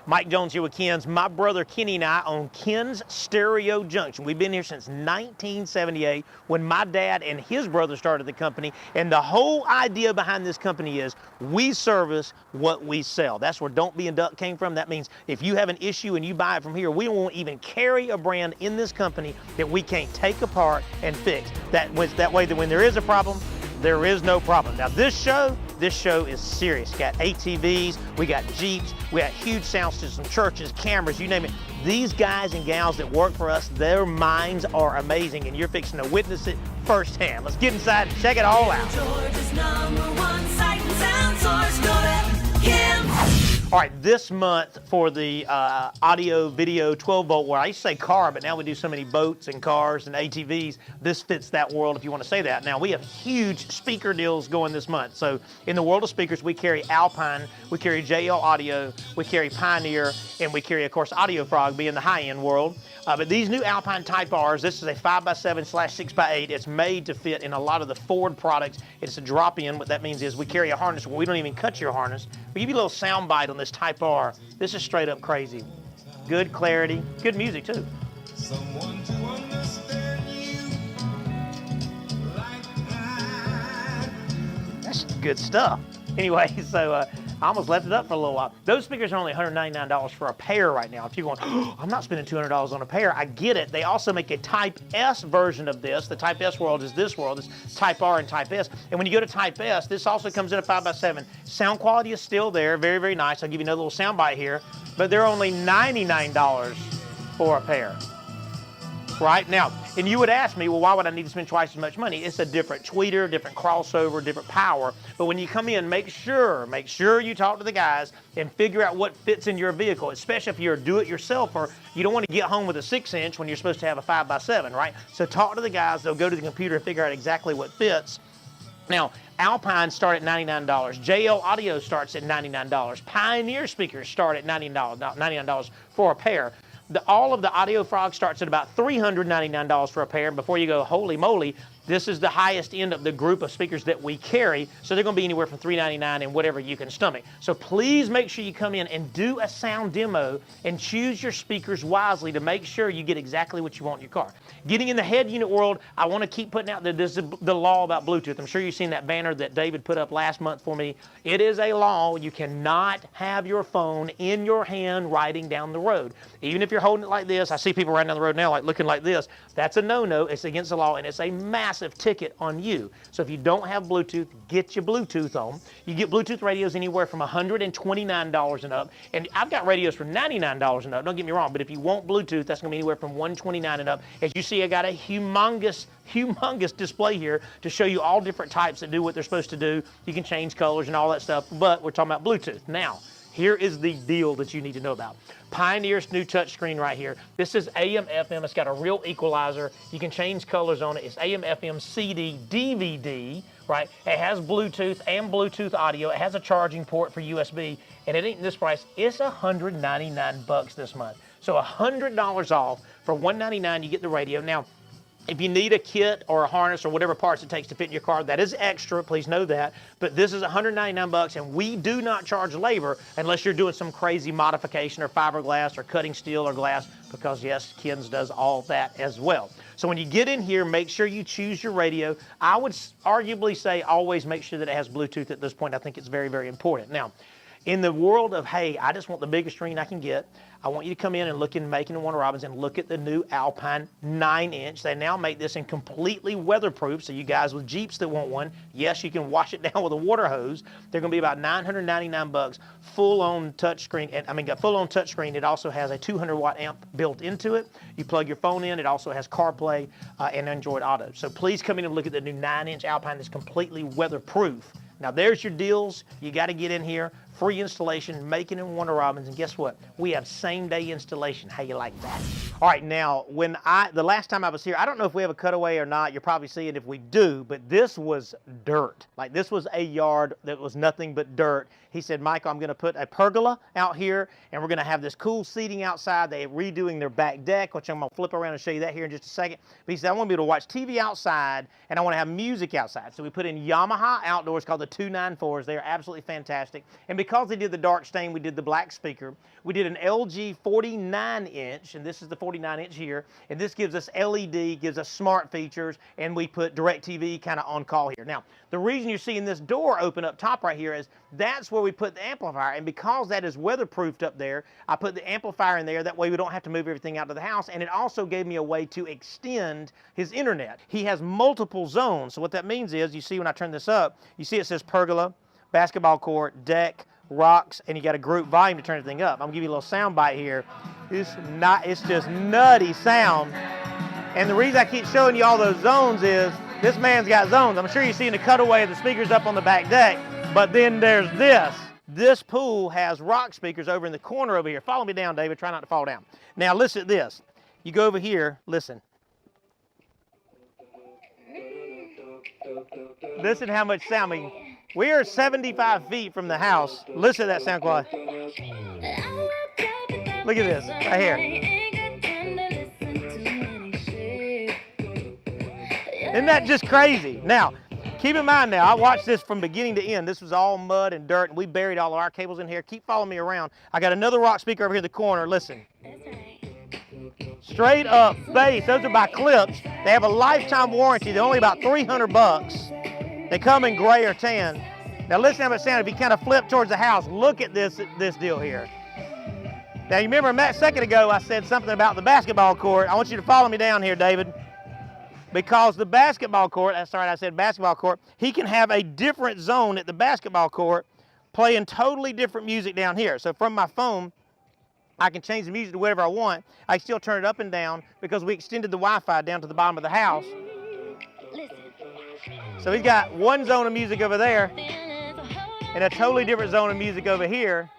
Mike Jones here with Ken's. My brother Kenny and I own Ken's Stereo Junction. We've been here since 1978 when my dad and his brother started the company. And the whole idea behind this company is we service what we sell. That's where Don't Be a Duck came from. That means if you have an issue and you buy it from here, we won't even carry a brand in this company that we can't take apart and fix. That way that when there is a problem, there is no problem. Now this show is serious. We got ATVs, we got Jeeps, we got huge sound systems, churches, cameras, you name it. These guys and gals that work for us, their minds are amazing, and you're fixing to witness it firsthand. Let's get inside and check it all out. Georgia's #1 sight and sound source. Go to Kim. All right, this month for the audio, video, 12-volt wire, I used to say car, but now we do so many boats and cars and ATVs, this fits that world if you want to say that. Now, we have huge speaker deals going this month. So in the world of speakers, we carry Alpine, we carry JL Audio, we carry Pioneer, and we carry, of course, Audio Frog, being the high-end world. But these new Alpine Type Rs, this is a 5x7/6x8. It's made to fit in a lot of the Ford products. It's a drop-in. What that means is we carry a harness where we don't even cut your harness. We give you a little sound bite on this Type R. This is straight up crazy. Good clarity, good music too. Someone to understand you like that. That's good stuff. Anyway, so I almost left it up for a little while. Those speakers are only $199 for a pair right now. If you're going, oh, I'm not spending $200 on a pair, I get it. They also make a Type S version of this. The Type S world is this world. It's Type R and Type S. And when you go to Type S, this also comes in a 5x7. Sound quality is still there. Very, very nice. I'll give you another little sound bite here. But they're only $99 for a pair. Right now, and you would ask me, well, why would I need to spend twice as much money? It's a different tweeter, different crossover, different power. But when you come in, make sure you talk to the guys and figure out what fits in your vehicle, especially if you're a do-it-yourselfer. You don't want to get home with a 6-inch when you're supposed to have a 5x7, right? So talk to the guys. They'll go to the computer and figure out exactly what fits. Now, Alpine start at $99. JL Audio starts at $99. Pioneer speakers start at $99 for a pair. All of the Audio Frog starts at about $399 for a pair. And before you go, holy moly, this is the highest end of the group of speakers that we carry. So they're going to be anywhere from $399 and whatever you can stomach. So please make sure you come in and do a sound demo and choose your speakers wisely to make sure you get exactly what you want in your car. Getting in the head unit world, I want to keep putting out the law about Bluetooth. I'm sure you've seen that banner that David put up last month for me. It is a law. You cannot have your phone in your hand riding down the road. Even if you're holding it like this, I see people riding down the road now like looking like this. That's a no-no. It's against the law, and it's a massive ticket on you. So if you don't have Bluetooth, get your Bluetooth on. You get Bluetooth radios anywhere from $129 and up. And I've got radios for $99 and up. Don't get me wrong, but if you want Bluetooth, that's going to be anywhere from $129 and up. As you see, I got a humongous display here to show you all different types that do what they're supposed to do. You can change colors and all that stuff, but we're talking about Bluetooth. Now, here is the deal that you need to know about. Pioneer's new touchscreen right here. This is AM, FM. It's got a real equalizer. You can change colors on it. It's AM, FM, CD, DVD, right? It has Bluetooth and Bluetooth audio. It has a charging port for USB, and it ain't this price. It's $199 this month. So $100 off. For $199, you get the radio. Now, if you need a kit or a harness or whatever parts it takes to fit in your car, that is extra, please know that. But this is $199, and we do not charge labor unless you're doing some crazy modification or fiberglass or cutting steel or glass, because yes, Ken's does all that as well. So when you get in here, make sure you choose your radio. I would arguably say always make sure that it has Bluetooth at this point. I think it's very, very important. Now, in the world of, hey, I just want the biggest screen I can get, I want you to come in and look in Macon and Warner Robins and look at the new Alpine 9-inch. They now make this in completely weatherproof, so you guys with Jeeps that want one, yes, you can wash it down with a water hose. They're going to be about $999, full-on touchscreen. Full-on touchscreen. It also has a 200-watt amp built into it. You plug your phone in. It also has CarPlay and Android Auto. So please come in and look at the new 9-inch Alpine that's completely weatherproof. Now, there's your deals. You got to get in here. Free installation, Macon and Warner Robins, and guess what? We have same-day installation. How you like that? All right, now, the last time I was here, I don't know if we have a cutaway or not. You'll probably see it if we do, but this was dirt. Like, this was a yard that was nothing but dirt. He said, Michael, I'm going to put a pergola out here, and we're going to have this cool seating outside. They're redoing their back deck, which I'm going to flip around and show you that here in just a second. But he said, I want to be able to watch TV outside, and I want to have music outside. So we put in Yamaha outdoors called the 294s. They are absolutely fantastic. And because they did the dark stain, we did the black speaker. We did an LG 49-inch, and this is the 49-inch here. And this gives us LED, gives us smart features, and we put DirecTV kind of on call here. Now, the reason you're seeing this door open up top right here is that's where we put the amplifier. And because that is weatherproofed up there, I put the amplifier in there. That way we don't have to move everything out to the house. And it also gave me a way to extend his internet. He has multiple zones. So what that means is, you see when I turn this up, you see it says pergola, basketball court, deck, rocks, and you got a group volume to turn everything up. I'm gonna give you a little sound bite here. It's just nutty sound. And the reason I keep showing you all those zones is this man's got zones. I'm sure you see in the cutaway of the speakers up on the back deck, but then there's this. This pool has rock speakers over in the corner over here. Follow me down, David. Try not to fall down. Now listen to this. You go over here, listen. Listen how much sound. I mean, we are 75 feet from the house. Listen to that sound quality. Look at this, right here. Isn't that just crazy? Now, keep in mind now, I watched this from beginning to end. This was all mud and dirt, and we buried all of our cables in here. Keep following me around. I got another rock speaker over here in the corner. Listen. Straight up bass. Those are by Clips. They have a lifetime warranty. They're only about 300 bucks. They come in gray or tan. Now listen how much sound. If you kind of flip towards the house, look at this deal here. Now you remember a second ago I said something about the basketball court. I want you to follow me down here, David. Because the basketball court, that's right, I said basketball court, he can have a different zone at the basketball court playing totally different music down here. So from my phone, I can change the music to whatever I want. I can still turn it up and down because we extended the Wi-Fi down to the bottom of the house. So he's got one zone of music over there and a totally different zone of music over here.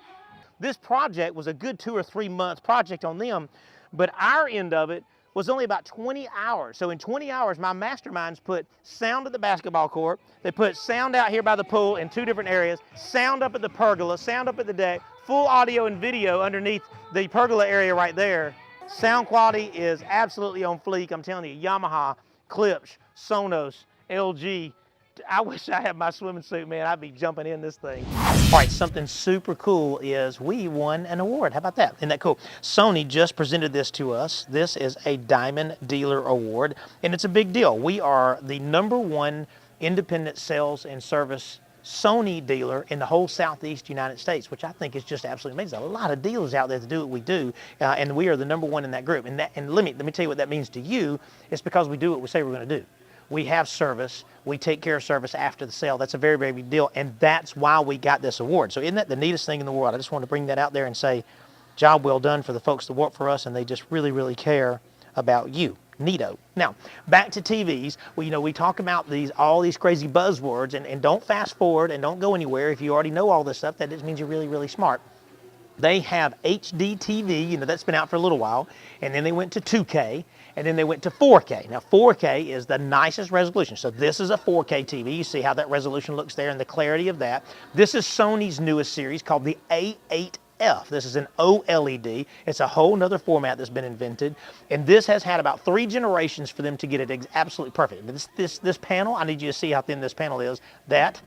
This project was a good 2 or 3 month project on them, but our end of it was only about 20 hours. So in 20 hours, my masterminds put sound at the basketball court, they put sound out here by the pool in 2 different areas, sound up at the pergola, sound up at the deck, full audio and video underneath the pergola area right there. Sound quality is absolutely on fleek. I'm telling you, Yamaha, Klipsch, Sonos, LG. I wish I had my swimming suit, man. I'd be jumping in this thing. All right, something super cool is we won an award. How about that? Isn't that cool? Sony just presented this to us. This is a Diamond Dealer Award, and it's a big deal. We are the #1 independent sales and service Sony dealer in the whole Southeast United States, which I think is just absolutely amazing. A lot of dealers out there that do what we do, and we are the #1 in that group. And let me tell you what that means to you. It's because we do what we say we're going to do. We have service. We take care of service after the sale. That's a very, very big deal, and that's why we got this award. So isn't that the neatest thing in the world? I just want to bring that out there and say, job well done for the folks that work for us, and they just really, really care about you. Neato. Now, back to TVs. We talk about all these crazy buzzwords, and don't fast forward and don't go anywhere. If you already know all this stuff, that just means you're really, really smart. They have HD TV, that's been out for a little while, and then they went to 2K, and then they went to 4K. Now 4K is the nicest resolution. So this is a 4K TV. You see how that resolution looks there and the clarity of that. This is Sony's newest series called the A8F. This is an OLED. It's a whole nother format that's been invented. And this has had about 3 generations for them to get it absolutely perfect. This panel, I need you to see how thin this panel is. That,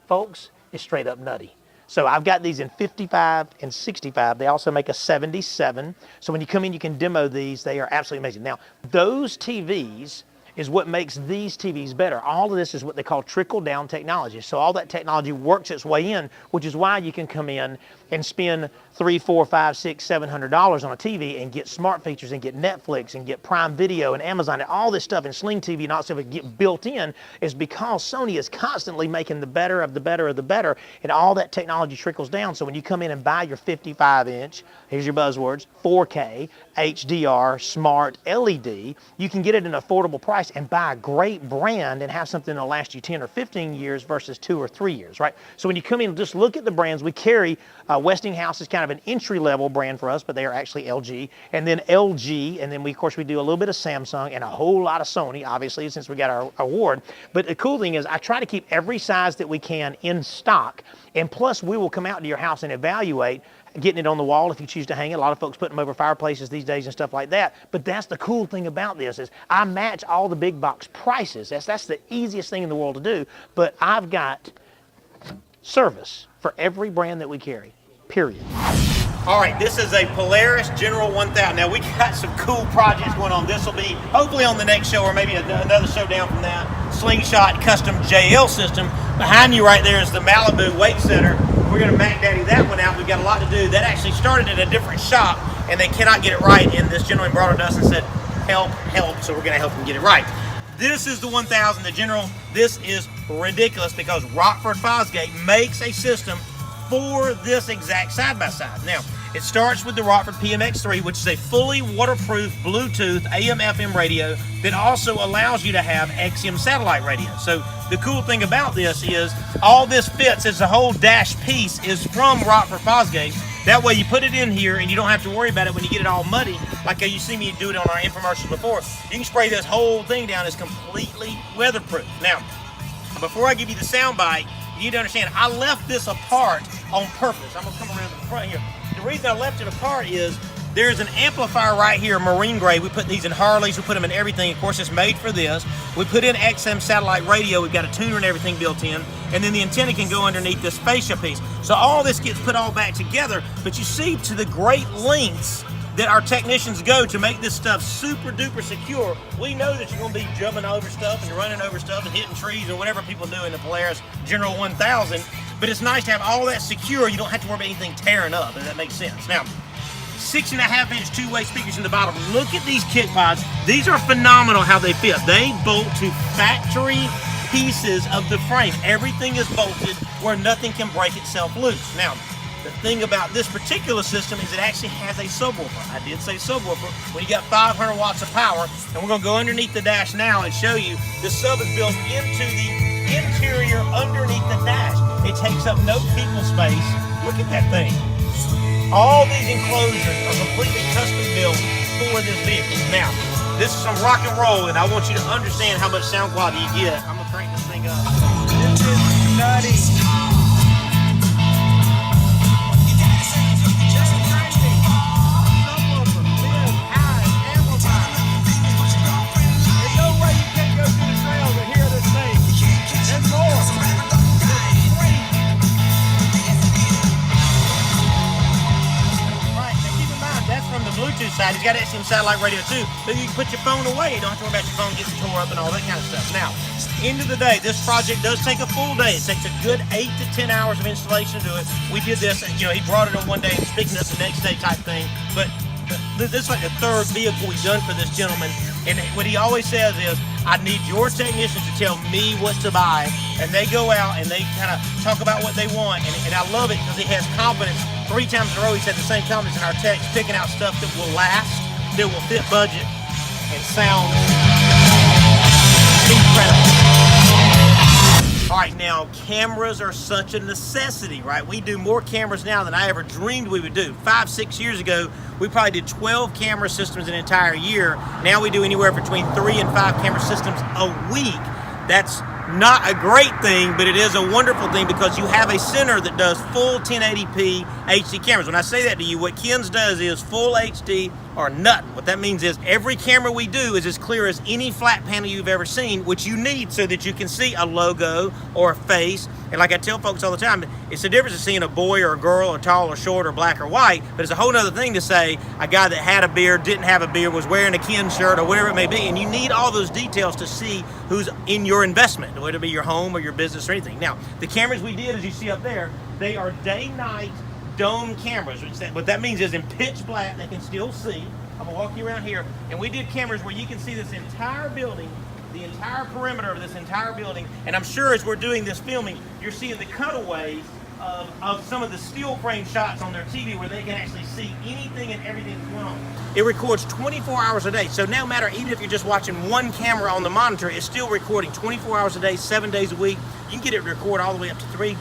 folks, is straight up nutty. So I've got these in 55 and 65. They also make a 77. So when you come in, you can demo these. They are absolutely amazing. Now, those TVs is what makes these TVs better. All of this is what they call trickle-down technology. So all that technology works its way in, which is why you can come in and spend $300, $400, $500, $600, $700 on a TV and get smart features and get Netflix and get Prime Video and Amazon and all this stuff and Sling TV and all this stuff get built in is because Sony is constantly making the better of the better of the better, and all that technology trickles down. So when you come in and buy your 55-inch, here's your buzzwords, 4K, HDR, smart LED, you can get it at an affordable price and buy a great brand and have something that'll last you 10 or 15 years versus 2 or 3 years, right? So when you come in, just look at the brands. We carry Westinghouse is kind of an entry-level brand for us, but they are actually LG, and then LG, and then we do a little bit of Samsung and a whole lot of Sony, obviously, since we got our award. But the cool thing is I try to keep every size that we can in stock, and plus we will come out to your house and evaluate getting it on the wall if you choose to hang it. A lot of folks put them over fireplaces these days and stuff like that. But that's the cool thing about this is I match all the big box prices. That's the easiest thing in the world to do. But I've got service. for every brand that we carry, period. All right, this is a Polaris General 1000. Now, we got some cool projects going on. This will be hopefully on the next show or maybe another show down from that. Slingshot custom JL system. Behind you right there is the Malibu weight setter. We're going to Mac Daddy that one out. We've got a lot to do. That actually started at a different shop, and they cannot get it right. And this gentleman brought it to us and said, help, so we're going to help them get it right. This is the 1000, the General. This is ridiculous because Rockford Fosgate makes a system for this exact side-by-side. Now, it starts with the Rockford PMX3, which is a fully waterproof Bluetooth AM/FM radio that also allows you to have XM satellite radio. So the cool thing about this is all this fits as the whole dash piece is from Rockford Fosgate. That way you put it in here and you don't have to worry about it when you get it all muddy, like how you see me do it on our infomercials before. You can spray this whole thing down. It's completely weatherproof. Now, before I give you the sound bite, you need to understand, I left this apart on purpose. I'm gonna come around to the front here. The reason I left it apart is there's an amplifier right here, marine gray. We put these in Harleys, we put them in everything. Of course, it's made for this. We put in XM satellite radio. We've got a tuner and everything built in. And then the antenna can go underneath this fascia piece. So all this gets put all back together, but you see to the great lengths that our technicians go to make this stuff super duper secure. We know that you're gonna be jumping over stuff and running over stuff and hitting trees or whatever people do in the Polaris General 1000, but it's nice to have all that secure. You don't have to worry about anything tearing up, if that makes sense. Now, 6.5-inch two-way speakers in the bottom. Look at these kick pods. These are phenomenal how they fit. They bolt to factory pieces of the frame. Everything is bolted where nothing can break itself loose. Now, the thing about this particular system is it actually has a subwoofer. I did say subwoofer. When you got 500 watts of power, and we're gonna go underneath the dash now and show you the sub is built into the interior underneath the dash. It takes up no people space. Look at that thing. All these enclosures are completely custom built for this vehicle. Now, this is some rock and roll, and I want you to understand how much sound quality you get. I'm gonna crank this thing up. This is nutty. Bluetooth side, it's got XM satellite radio too, so you can put your phone away. You don't have to worry about your phone getting tore up and all that kind of stuff. Now, end of the day, this project does take a full day. It takes a good 8 to 10 hours of installation to do it. We did this, and, he brought it on one day and was picking up the next day type thing. But this is like the third vehicle we've done for this gentleman, and what he always says is, I need your technicians to tell me what to buy, and they go out and they kind of talk about what they want, and I love it because he has confidence. 3 times in a row he's had the same confidence in our techs picking out stuff that will last, that will fit budget, and sound incredible. All right, now cameras are such a necessity, right? We do more cameras now than I ever dreamed we would do. 5-6 years ago, we probably did 12 camera systems an entire year. Now we do anywhere between 3 and 5 camera systems a week. That's not a great thing, but it is a wonderful thing because you have a center that does full 1080p HD cameras. When I say that to you, what Ken's does is full HD or nothing. What that means is every camera we do is as clear as any flat panel you've ever seen, which you need so that you can see a logo or a face. And like I tell folks all the time, it's the difference of seeing a boy or a girl or tall or short or black or white, but it's a whole other thing to say a guy that had a beard, didn't have a beard, was wearing a Ken shirt or whatever it may be. And you need all those details to see who's in your investment, whether it be your home or your business or anything. Now, the cameras we did, as you see up there, they are day-night dome cameras. What that means is in pitch black, they can still see. I'm gonna walk you around here, and we did cameras where you can see this entire building, the entire perimeter of this entire building, and I'm sure as we're doing this filming, you're seeing the cutaways of some of the steel frame shots on their TV where they can actually see anything and everything that's going on. It records 24 hours a day, so no matter, even if you're just watching one camera on the monitor, it's still recording 24 hours a day, 7 days a week. You can get it to record all the way up to 3,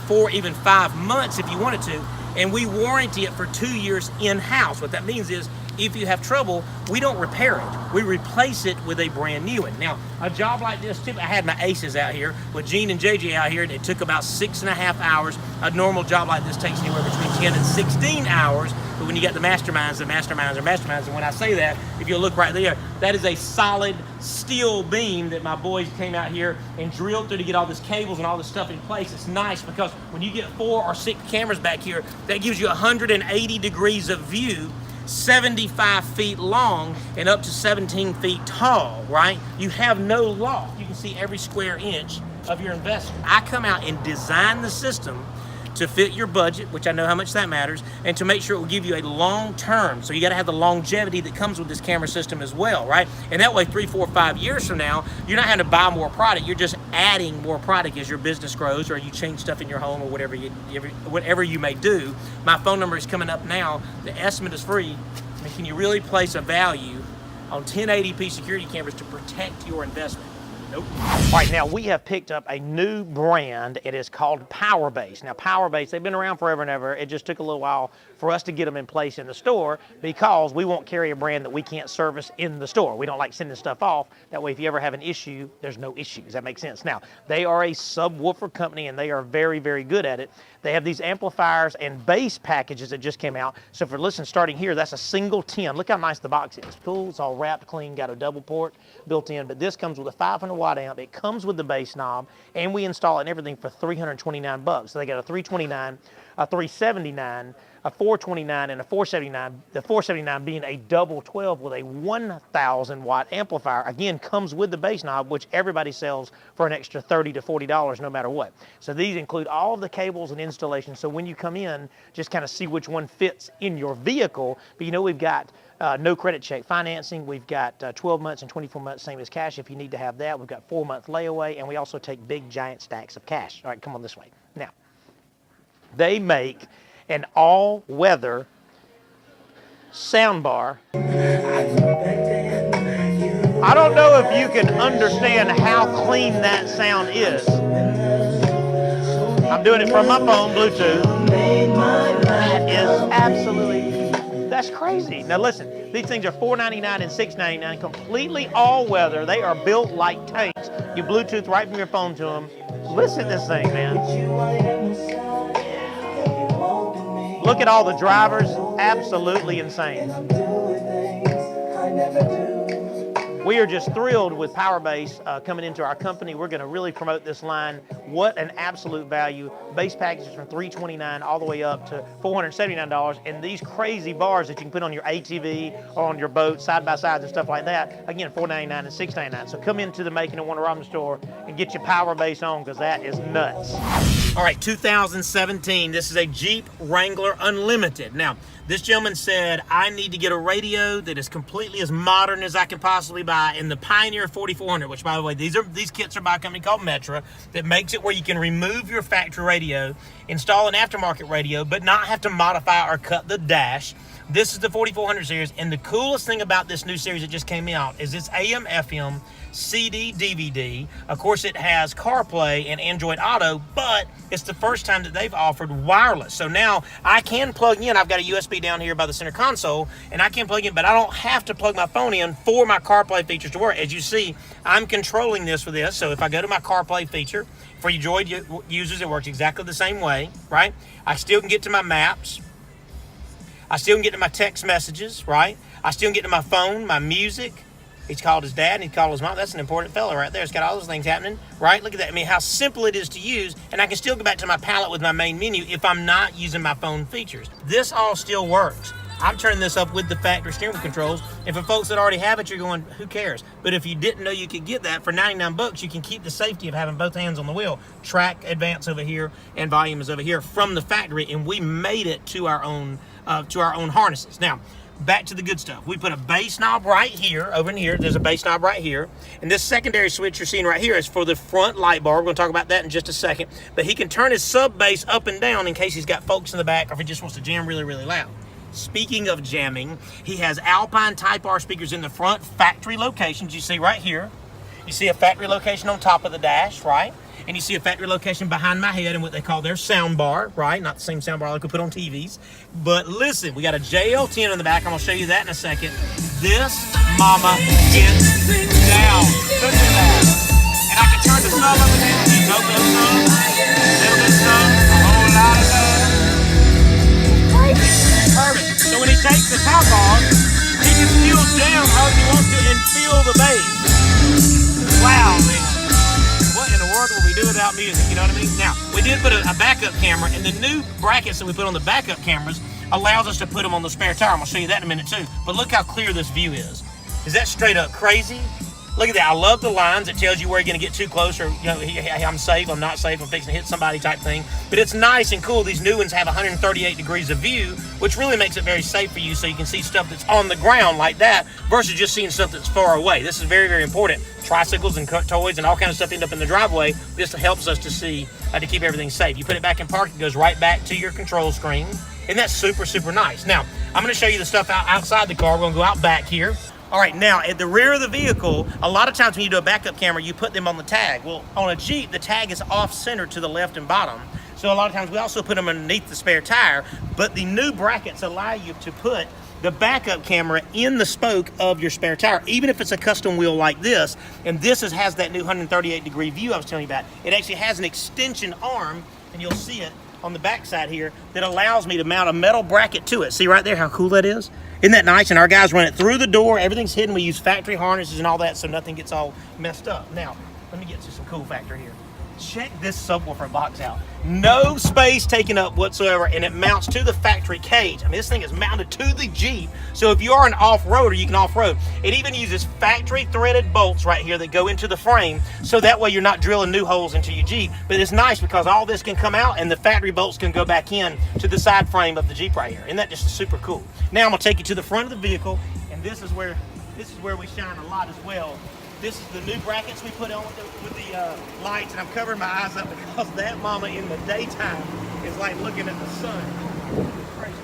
4, even 5 months if you wanted to, and we warranty it for 2 years in-house. What that means is if you have trouble, we don't repair it. We replace it with a brand new one. Now, a job like this, too, I had my aces out here with Gene and JJ out here, and it took about 6.5 hours. A normal job like this takes anywhere between 10 and 16 hours. But when you got the masterminds, and when I say that, if you look right there, that is a solid steel beam that my boys came out here and drilled through to get all this cables and all this stuff in place. It's nice because when you get 4 or 6 cameras back here, that gives you 180 degrees of view, 75 feet long and up to 17 feet tall, right? You have no loft. You can see every square inch of your investment. I come out and design the system to fit your budget, which I know how much that matters, and to make sure it will give you a long term. So you got to have the longevity that comes with this camera system as well, right? And that way, 3, 4, 5 years from now, you're not having to buy more product. You're just adding more product as your business grows, or you change stuff in your home, or whatever you may do. My phone number is coming up now. The estimate is free. I mean, can you really place a value on 1080p security cameras to protect your investment? Nope. All right, now we have picked up a new brand. It is called Powerbase. Now, Powerbase, they've been around forever and ever. It just took a little while for us to get them in place in the store because we won't carry a brand that we can't service in the store. We don't like sending stuff off. That way, if you ever have an issue, there's no issues. That makes sense. Now, they are a subwoofer company, and they are very, very good at it. They have these amplifiers and bass packages that just came out. So for listeners starting here, that's a single 10. Look how nice the box is. Cool, it's all wrapped clean, got a double port built in, but this comes with a 500 watt amp. It comes with the bass knob, and we install it and everything for $329. So they got a $329, a $379, a $429, and a $479. The $479 being a double 12 with a 1,000 watt amplifier. Again, comes with the bass knob, which everybody sells for an extra $30 to $40 no matter what. So these include all of the cables and installation. So when you come in, just kind of see which one fits in your vehicle. But you know, we've got no credit check financing. We've got 12 months and 24 months, same as cash if you need to have that. We've got 4-month layaway, and we also take big giant stacks of cash. All right, come on this way. Now, they make an all-weather soundbar. I don't know if you can understand how clean that sound is. I'm doing it from my phone, Bluetooth. That is absolutely, that's crazy. Now listen, these things are $4.99 and $6.99, completely all-weather. They are built like tanks. You Bluetooth right from your phone to them. Listen to this thing, man. Look at all the drivers, absolutely insane. We are just thrilled with Powerbase coming into our company. We're going to really promote this line. What an absolute value. Base packages from $329 all the way up to $479. And these crazy bars that you can put on your ATV or on your boat, side-by-sides and stuff like that, again, $499 and $699. So come into the Macon and Warner Robins store and get your Powerbase on, because that is nuts. All right, 2017, this is a Jeep Wrangler Unlimited. Now, this gentleman said, I need to get a radio that is completely as modern as I can possibly buy in the Pioneer 4400, which, by the way, these kits are by a company called Metra that makes it where you can remove your factory radio, install an aftermarket radio, but not have to modify or cut the dash. This is the 4400 series, and the coolest thing about this new series that just came out is it's AM, FM, CD, DVD. Of course, it has CarPlay and Android Auto, but it's the first time that they've offered wireless. So now I can plug in. I've got a USB down here by the center console, and I can plug in, but I don't have to plug my phone in for my CarPlay features to work. As you see, I'm controlling this with this. So if I go to my CarPlay feature, for you Droid users, it works exactly the same way, right? I still can get to my maps. I still can get to my text messages, right? I still can get to my phone, my music. He's called his dad and he called his mom. That's an important fella right there. It's got all those things happening, right? Look at that. I mean, how simple it is to use. And I can still go back to my palette with my main menu if I'm not using my phone features. This all still works. I'm turning this up with the factory steering wheel controls. And for folks that already have it, you're going, who cares? But if you didn't know you could get that for 99 bucks, you can keep the safety of having both hands on the wheel. Track advance over here and volume is over here from the factory. And we made it to our own harnesses. Now, back to the good stuff. We put a bass knob right here, over in here. There's a bass knob right here. And this secondary switch you're seeing right here is for the front light bar. We're going to talk about that in just a second. But he can turn his sub bass up and down in case he's got folks in the back or if he just wants to jam really, really loud. Speaking of jamming, he has Alpine Type R speakers in the front, factory locations. You see right here. You see a factory location on top of the dash, right? and you see a factory location behind my head and what they call their sound bar, right? Not the same sound bar like we put on TVs. But listen, we got a JL10 in the back. I'm gonna show you that in a second. This mama gets down. Look at that. And I can turn the sub up and down. You know the sub, a little bit of sub, a whole lot of sub. Perfect. So when he takes the top off, he can still jam how he wants to and feel the bass. Wow, man. What in the world would we do without music? You know what I mean? Now, we did put a backup camera, and the new brackets that we put on the backup cameras allows us to put them on the spare tire. I'm going to show you that in a minute, too. But look how clear this view is. Is that straight up crazy? Look at that. I love the lines. It tells you where you're going to get too close, or, you know, hey, I'm safe, I'm not safe, I'm fixing to hit somebody type thing. But it's nice and cool. These new ones have 138 degrees of view, which really makes it very safe for you, so you can see stuff that's on the ground like that versus just seeing stuff that's far away. This is very, very important. Tricycles and toys and all kinds of stuff end up in the driveway. This helps us to see, to keep everything safe. You put it back in park, it goes right back to your control screen. And that's super, super nice. Now, I'm going to show you the stuff outside the car. We're going to go out back here. All right, now at the rear of the vehicle, a lot of times when you do a backup camera, you put them on the tag. Well, on a Jeep, the tag is off-center to the left and bottom. So a lot of times we also put them underneath the spare tire, but the new brackets allow you to put the backup camera in the spoke of your spare tire, even if it's a custom wheel like this. And this has that new 138 degree view I was telling you about. It actually has an extension arm, and you'll see it on the back side here, that allows me to mount a metal bracket to it. See right there how cool that is? Isn't that nice? And our guys run it through the door. Everything's hidden. We use factory harnesses and all that, so nothing gets all messed up. Now, let me get to some cool factor here. Check this subwoofer box out. No space taken up whatsoever, and it mounts to the factory cage. I mean, this thing is mounted to the Jeep, so if you are an off-roader, you can off-road. It even uses factory threaded bolts right here that go into the frame, so that way you're not drilling new holes into your Jeep. But it's nice because all this can come out, and the factory bolts can go back in to the side frame of the Jeep right here. Isn't that just super cool? Now I'm gonna take you to the front of the vehicle, and this is where we shine a lot as well. This is the new brackets we put on with the lights, and I'm covering my eyes up because that mama in the daytime is like looking at the sun. Crazy.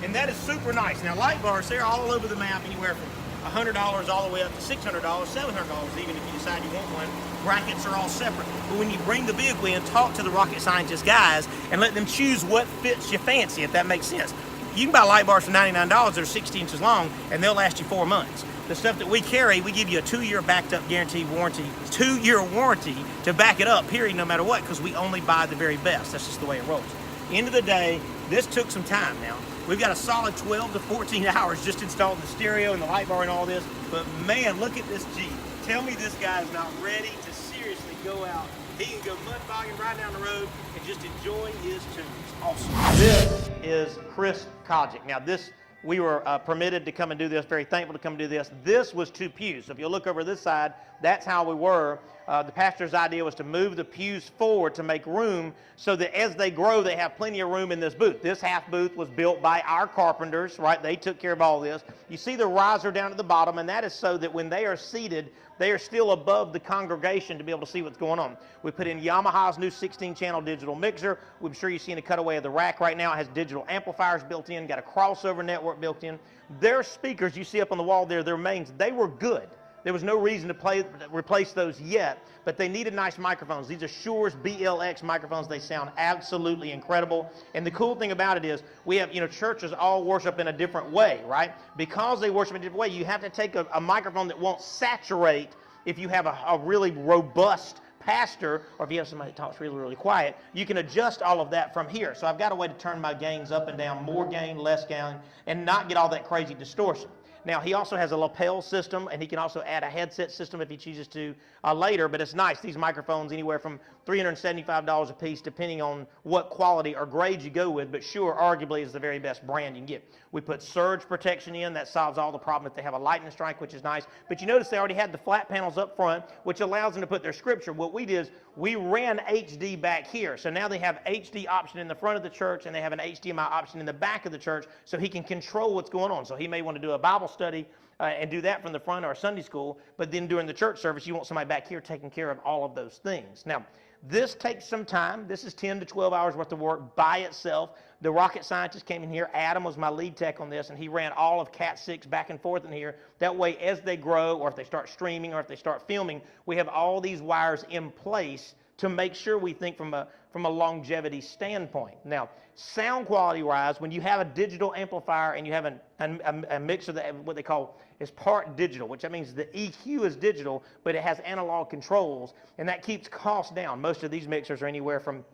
And that is super nice. Now light bars, they're all over the map, anywhere from $100 all the way up to $600, $700 even if you decide you want one. Brackets are all separate. But when you bring the vehicle in, talk to the rocket scientist guys and let them choose what fits your fancy, if that makes sense. You can buy light bars for $99 that are 60 inches long, and they'll last you 4 months. The stuff that we carry, we give you a 2-year backed up guaranteed warranty, 2-year warranty to back it up, period, no matter what, because we only buy the very best. That's just the way it rolls. End of the day, this took some time now. We've got a solid 12 to 14 hours just installing the stereo and the light bar and all this, but man, look at this Jeep. Tell me this guy is not ready to seriously go out. He can go mud bogging right down the road and just enjoy his tunes. Awesome. This is Chris Kojic. Now this, we were permitted to come and do this, very thankful to come and do this. This was 2 pews. So if you look over this side, that's how we were. The pastor's idea was to move the pews forward to make room so that as they grow, they have plenty of room in this booth. This half booth was built by our carpenters, right? They took care of all this. You see the riser down at the bottom, and that is so that when they are seated, they are still above the congregation to be able to see what's going on. We put in Yamaha's new 16-channel digital mixer. I'm sure you've seen a cutaway of the rack right now. It has digital amplifiers built in, got a crossover network built in. Their speakers you see up on the wall there, their mains, they were good. There was no reason to replace those yet, but they needed nice microphones. These are Shure's BLX microphones. They sound absolutely incredible. And the cool thing about it is we have, churches all worship in a different way, right? Because they worship in a different way, you have to take a microphone that won't saturate if you have a really robust pastor, or if you have somebody that talks really, really quiet. You can adjust all of that from here. So I've got a way to turn my gains up and down, more gain, less gain, and not get all that crazy distortion. Now, he also has a lapel system, and he can also add a headset system if he chooses to later, but it's nice. These microphones, anywhere from $375 a piece, depending on what quality or grade you go with, but Shure arguably is the very best brand you can get. We put surge protection in. That solves all the problem if they have a lightning strike, which is nice. But you notice they already had the flat panels up front, which allows them to put their scripture. What we did is we ran HD back here. So now they have HD option in the front of the church, and they have an HDMI option in the back of the church, so he can control what's going on. So he may want to do a Bible study and do that from the front, or a Sunday school, but then during the church service, you want somebody back here taking care of all of those things. Now, this takes some time. This is 10 to 12 hours worth of work by itself. The rocket scientist came in here. Adam was my lead tech on this, and he ran all of Cat 6 back and forth in here. That way, as they grow, or if they start streaming, or if they start filming, we have all these wires in place to make sure we think from a longevity standpoint. Now, sound quality wise, when you have a digital amplifier and you have a mixer that what they call is part digital, which that means the EQ is digital, but it has analog controls, and that keeps costs down. Most of these mixers are anywhere from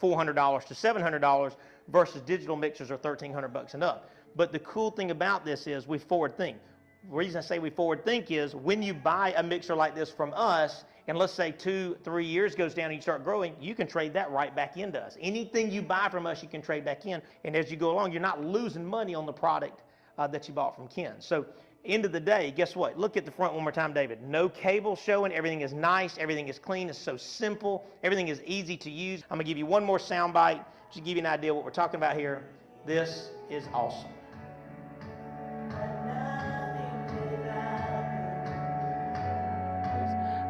$400 to $700 versus digital mixers are $1,300 and up. But the cool thing about this is we forward think. The reason I say we forward think is when you buy a mixer like this from us, and let's say 2-3 years goes down and you start growing, you can trade that right back into us. Anything you buy from us, you can trade back in. And as you go along, you're not losing money on the product that you bought from Ken. So end of the day, guess what? Look at the front one more time, David. No cable showing. Everything is nice. Everything is clean. It's so simple. Everything is easy to use. I'm going to give you one more sound bite to give you an idea of what we're talking about here. This is awesome.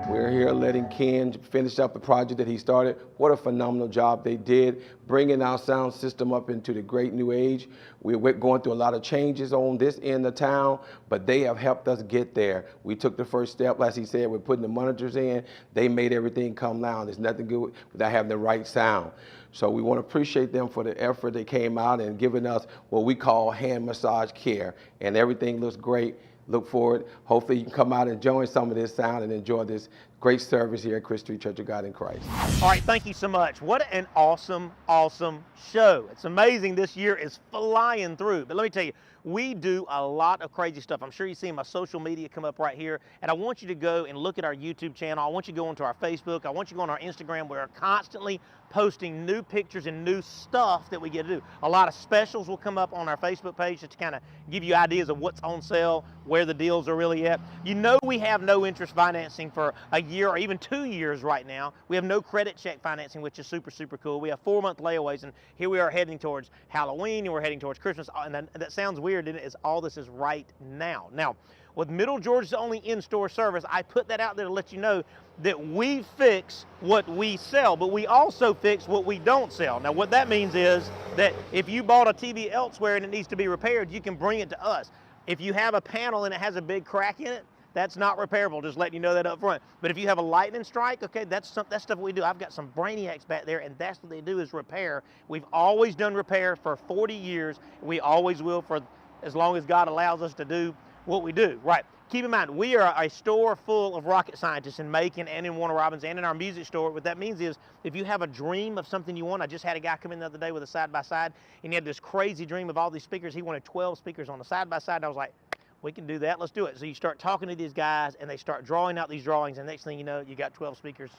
We're here letting Ken finish up the project that he started. What a phenomenal job they did, bringing our sound system up into the great new age. We're going through a lot of changes on this end of town, but they have helped us get there. We took the first step, as he said, we're putting the monitors in. They made everything come down. There's nothing good without having the right sound. So we want to appreciate them for the effort they came out and giving us what we call hand massage care. And everything looks great. Look forward. Hopefully you can come out and join some of this sound and enjoy this great service here at Christ Street Church of God in Christ. All right, thank you so much. What an awesome, awesome show. It's amazing this year is flying through. But let me tell you, we do a lot of crazy stuff. I'm sure you see my social media come up right here. And I want you to go and look at our YouTube channel. I want you to go onto our Facebook. I want you to go on our Instagram. We're constantly posting new pictures and new stuff that we get to do. A lot of specials will come up on our Facebook page just to kind of give you ideas of what's on sale, where the deals are really at. You know we have no interest financing for a year or even 2 years right now. We have no credit check financing, which is super, super cool. We have 4-month layaways, and here we are heading towards Halloween, and we're heading towards Christmas. And that sounds weird, and all this is right now. Now, with Middle Georgia's only in-store service, I put that out there to let you know that we fix what we sell, but we also fix what we don't sell. Now, what that means is that if you bought a TV elsewhere and it needs to be repaired, you can bring it to us. If you have a panel and it has a big crack in it, that's not repairable, just letting you know that up front. But if you have a lightning strike, okay, that's stuff we do. I've got some brainiacs back there, and that's what they do is repair. We've always done repair for 40 years. We always will for as long as God allows us to do what we do. Right. Keep in mind, we are a store full of rocket scientists in Macon and in Warner Robins and in our music store. What that means is if you have a dream of something you want, I just had a guy come in the other day with a side-by-side, and he had this crazy dream of all these speakers. He wanted 12 speakers on a side-by-side, and I was like, we can do that, let's do it. So you start talking to these guys, and they start drawing out these drawings, and next thing you know, you got 12 speakers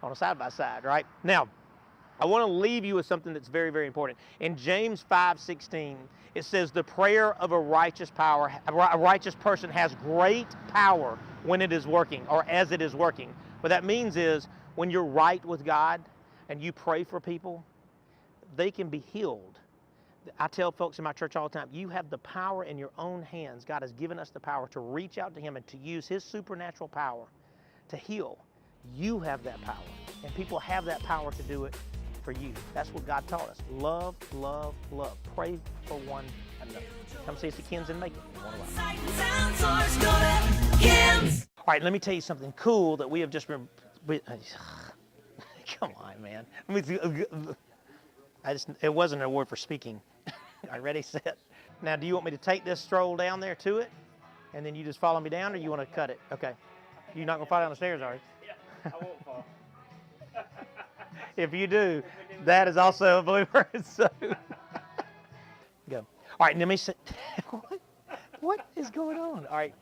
on a side-by-side, right? Now, I want to leave you with something that's very, very important. In James 5:16, it says, the prayer of a righteous person has great power when it is working, or as it is working. What that means is when you're right with God and you pray for people, they can be healed. I tell folks in my church all the time, you have the power in your own hands. God has given us the power to reach out to Him and to use His supernatural power to heal. You have that power, and people have that power to do it for you. That's what God taught us. Love, love, love. Pray for one another. Come see us at Ken's in Macon. Sight and sound source, go to Kim's. All right, let me tell you something cool that we have just been. Come on, man. It wasn't an award for speaking. All right, ready, set. Now, do you want me to take this stroll down there to it, and then you just follow me down, or you want to cut it? Okay. You're not gonna fall down the stairs, are you? Yeah, I won't fall. If you do, that is also a blooper. So, go. All right, let me say, what is going on? All right.